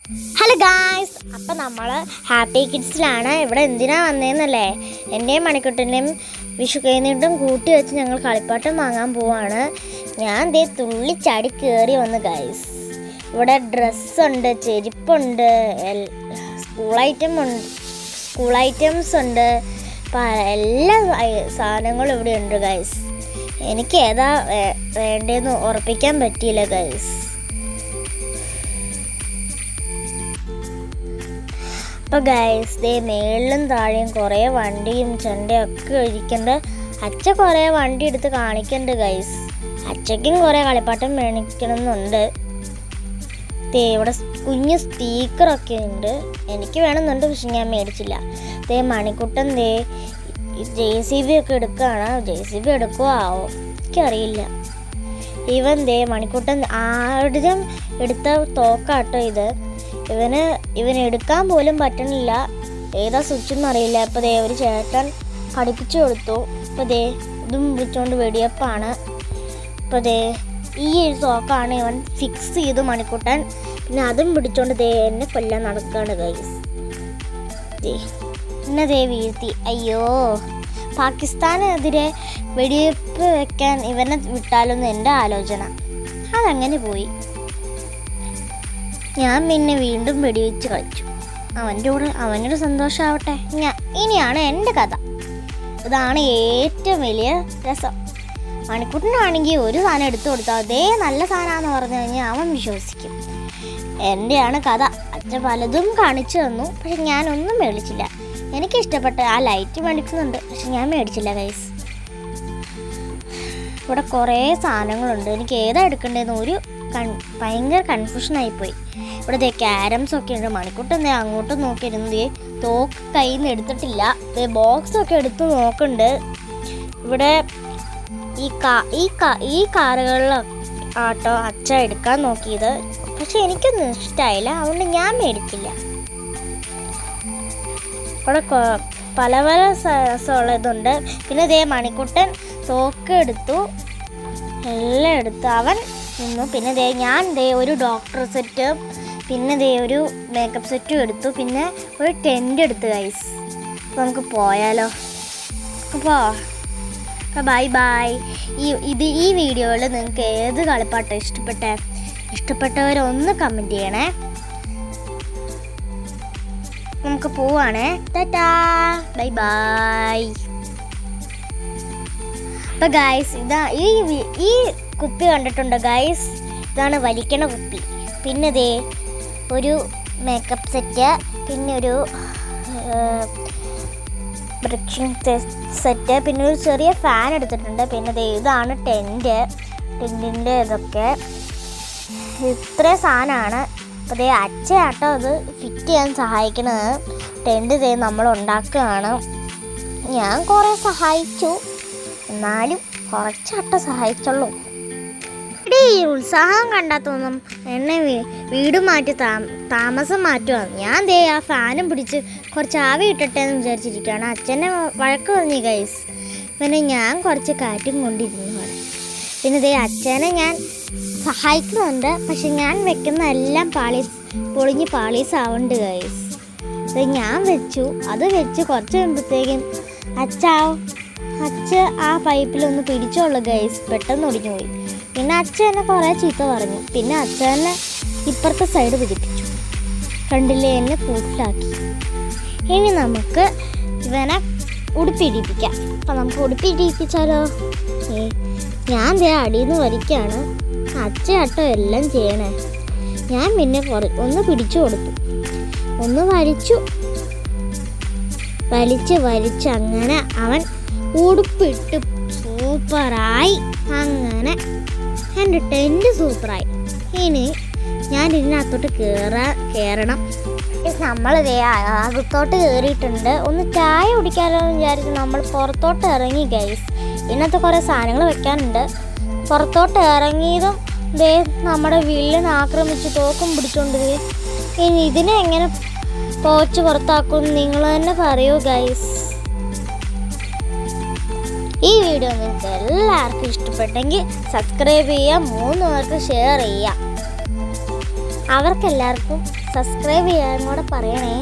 Hello guys, അപ്പം നമ്മൾ happy കിഡ്സിലാണ്. ഇവിടെ എന്തിനാ വന്നതെന്നല്ലേ, എൻ്റെയും മണിക്കുട്ടൻ്റെയും വിഷു കഴിഞ്ഞിട്ടും കൂട്ടി വെച്ച് ഞങ്ങൾ കളിപ്പാട്ടം വാങ്ങാൻ പോവാണ്. ഞാൻ ദേ തുള്ളിച്ചാടി കയറി വന്നു ഗായ്സ്. ഇവിടെ ഡ്രസ്സുണ്ട്, ചെരുപ്പുണ്ട്, സ്കൂൾ ഐറ്റംസ് ഉണ്ട്, എല്ലാ സാധനങ്ങളും ഇവിടെ ഉണ്ട് ഗായ്സ്. എനിക്ക് ഏതാ വേണ്ടതെന്ന് ഉറപ്പിക്കാൻ പറ്റിയില്ല ഗായ്സ്. അപ്പോൾ ഗൈസ് ദേ മേളിലും താഴെയും കുറേ വണ്ടിയും ചെണ്ടയും ഒക്കെ ഇരിക്കുന്നുണ്ട്. അച്ഛ കുറേ വണ്ടി എടുത്ത് കാണിക്കുന്നുണ്ട് ഗൈസ്. അച്ഛയ്ക്കും കുറേ കളിപ്പാട്ടം മേടിക്കണമെന്നുണ്ട്. ദേ ഇവിടെ കുഞ്ഞ് സ്പീക്കറൊക്കെ ഉണ്ട്, എനിക്ക് വേണമെന്നുണ്ട്, പക്ഷെ ഞാൻ മേടിച്ചില്ല. ദേ മണിക്കുട്ടൻ ദേ JCB ഒക്കെ എടുക്കുകയാണ്. JCB എടുക്കുമോ ആവോ എനിക്കറിയില്ല. ഇവൻ ദേ മണിക്കുട്ടൻ ആദ്യം എടുത്ത തോക്കാട്ടോ ഇത്. ഇവന് എടുക്കാൻ പോലും പറ്റണില്ല, ഏതാ സ്വിച്ചൊന്നും അറിയില്ല. അപ്പോൾ ദേ ഒരു ചേട്ടൻ പഠിപ്പിച്ചു കൊടുത്തു. അപ്പോൾ ദേ ഇതും വിളിച്ചുകൊണ്ട് വെടിയപ്പാണ്. അപ്പോൾ ദേ ഈ ഒരു തോക്കാണ് ഇവൻ ഫിക്സ് ചെയ്തു മണിക്കുട്ടൻ. പിന്നെ അതും പിടിച്ചോണ്ട് ദേ എന്നെ കൊല്ലാൻ നടക്കുകയാണ് ഗൈസ്. പിന്നെ ദേ വീഴ്ത്തി. അയ്യോ, പാകിസ്ഥാനെതിരെ വെടിയപ്പ് വെക്കാൻ ഇവനെ വിട്ടാലൊന്നും എൻ്റെ ആലോചന. അതങ്ങനെ പോയി. ഞാൻ പിന്നെ വീണ്ടും വെടിവെച്ച് കളിച്ചു. അവനൊരു സന്തോഷമാവട്ടെ. ഇനിയാണ് എൻ്റെ കഥ. ഇതാണ് ഏറ്റവും വലിയ രസം. മണിക്കുട്ടനാണെങ്കിൽ ഒരു സാധനം എടുത്തു കൊടുത്താൽ അതേ നല്ല സാധനമാണെന്ന് പറഞ്ഞു കഴിഞ്ഞാൽ അവൻ വിശ്വസിക്കും. എൻ്റെയാണ് കഥ. അച്ഛൻ പലതും കാണിച്ചു തന്നു, പക്ഷെ ഞാനൊന്നും മേടിച്ചില്ല. എനിക്കിഷ്ടപ്പെട്ട ആ ലൈറ്റ് മേടിക്കുന്നുണ്ട്, പക്ഷെ ഞാൻ മേടിച്ചില്ല ഗൈസ്. ഇവിടെ കുറേ സാധനങ്ങളുണ്ട്, എനിക്ക് ഏതാ എടുക്കേണ്ടതെന്ന് ഭയങ്കര കൺഫ്യൂഷനായിപ്പോയി. ഇവിടെ ക്യാരംസ് ഒക്കെ ഉണ്ട്. മണിക്കുട്ടൻ അങ്ങോട്ടും നോക്കിയിരുന്നത് തോക്ക് കയ്യിൽ നിന്ന് എടുത്തിട്ടില്ല. ബോക്സൊക്കെ എടുത്ത് നോക്കുന്നുണ്ട്. ഇവിടെ ഈ കാറുകളിൽ ആട്ടോ അച്ഛ എടുക്കാൻ നോക്കിയത്, പക്ഷെ എനിക്കൊന്നും ഇഷ്ടമായില്ല, അതുകൊണ്ട് ഞാൻ മേടിച്ചില്ല. ഇവിടെ പല പല രസമുള്ളതുണ്ട്. പിന്നെ ദേ മണിക്കുട്ടൻ തോക്ക് എടുത്തു, എല്ലാം എടുത്തു അവൻ നിന്നു. പിന്നെ ഞാൻ ഒരു ഡോക്ടർ സെറ്റ്, പിന്നെ ഒരു മേക്കപ്പ് സെറ്റും എടുത്തു, പിന്നെ ഒരു ടെൻ്റ് എടുത്തു ഗൈസ്. അപ്പോൾ നമുക്ക് പോയാലോ? അപ്പോൾ ബൈ ബൈ. ഈ വീഡിയോയിൽ നിങ്ങൾക്ക് ഏത് കളിപ്പാട്ടം ഇഷ്ടപ്പെട്ടവരൊന്ന് കമൻറ്റ് ചെയ്യണേ. നമുക്ക് പോവാണേ. Tata, bye bye. അപ്പോൾ ഗൈസ് ഈ കുപ്പി കണ്ടിട്ടുണ്ടോ ഗൈസ്? ഇതാണ് വലിക്കണ കുപ്പി. പിന്നെ ദേ ഒരു മേക്കപ്പ് സെറ്റ്, പിന്നെ ഒരു ബ്രഷിംഗ് സെറ്റ്, പിന്നെ ഒരു ചെറിയ ഫാൻ എടുത്തിട്ടുണ്ട്. പിന്നെ ദേ ഇതാണ് ടെൻറ്റിൻ്റെ ഇതൊക്കെ. ഇത്രയും സാധനമാണ്. അപ്പോൾ ദേ അച്ഛയാട്ടോ അത് ഫിറ്റ് ചെയ്യാൻ സഹായിക്കുന്നത്. ടെൻറ്റ് ദേ നമ്മൾ ഉണ്ടാക്കുകയാണ്. ഞാൻ കുറേ സഹായിച്ചു, എന്നാലും കുറച്ചാട്ടോ സഹായിച്ചുള്ളൂ. ഇവിടെ ഈ ഉത്സാഹം കണ്ടാൽ തോന്നും എന്നെ വീട് മാറ്റി താമസം മാറ്റുവാണ്. ഞാൻ ദേ ആ ഫാനും പിടിച്ച് കുറച്ച് ആവി ഇട്ടട്ടെ എന്ന് വിചാരിച്ചിരിക്കുകയാണ്. അച്ഛനെ വഴക്ക് പറഞ്ഞു ഗൈസ്. പിന്നെ ഞാൻ കുറച്ച് കാറ്റും കൊണ്ടിരുന്നു അവിടെ. പിന്നെ ദേ അച്ഛനെ ഞാൻ സഹായിക്കുന്നുണ്ട്, പക്ഷെ ഞാൻ വെക്കുന്ന എല്ലാം പൊളിഞ്ഞ് പാളീസാവുന്നുണ്ട് ഗൈസ്. അത് ഞാൻ അത് വെച്ച് കുറച്ച് കഴിയുമ്പോഴത്തേക്കും അച്ഛ ആ പൈപ്പിലൊന്ന് പിടിച്ചോളൂ ഗൈസ്, പെട്ടെന്ന് ഒടിഞ്ഞു പോയി. പിന്നെ അച്ഛൻ എന്നെ കുറേ ചീത്ത പറഞ്ഞു. പിന്നെ അച്ഛനെ ഇപ്പുറത്തെ സൈഡ് പിടിപ്പിച്ചു. കണ്ടില്ലേ, എന്നെ കൂട്ടിലാക്കി. ഇനി നമുക്ക് ഇവനെ ഉടുപ്പിടിപ്പിക്കാം. അപ്പം നമുക്ക് ഉടുപ്പിടിപ്പിച്ചാലോ? ഞാൻ ദേ അടിയിൽ നിന്ന് വരിക്കുകയാണ്. അച്ഛട്ടോ എല്ലാം ചെയ്യണേ. ഞാൻ പിന്നെ ഒന്ന് പിടിച്ചു കൊടുത്തു, ഒന്ന് വലിച്ച് അങ്ങനെ അവൻ ഉടുപ്പിട്ട് സൂപ്പറായി. അങ്ങനെ എൻ്റെ ടെൻറ്റ് സൂപ്പറായി. ഇനി ഞാൻ ഇതിനകത്തോട്ട് കയറണം. നമ്മൾ അകത്തോട്ട് കയറിയിട്ടുണ്ട്. ഒന്ന് ചായ കുടിക്കാമല്ലോ എന്ന് വിചാരിച്ച് നമ്മൾ പുറത്തോട്ട് ഇറങ്ങി ഗൈസ്. ഇതിനകത്ത് കുറേ സാധനങ്ങൾ വെക്കാനുണ്ട്. പുറത്തോട്ട് ഇറങ്ങിയതും ദേ നമ്മുടെ വില്ലൻ ആക്രമിച്ച് തോക്കും പിടിച്ചോണ്ട്. ഇനി ഇതിനെ എങ്ങനെ പോച്ച് പുറത്താക്കും നിങ്ങൾ തന്നെ പറയൂ ഗൈസ്. ഈ വീഡിയോ നിങ്ങൾക്ക് എല്ലാവർക്കും ഇഷ്ടപ്പെട്ടെങ്കിൽ സബ്സ്ക്രൈബ് ചെയ്യുക, 3 പേർക്ക് ഷെയർ ചെയ്യുക. അവർക്കെല്ലാവർക്കും സബ്സ്ക്രൈബ് ചെയ്യാനും കൂടെ പറയണേ.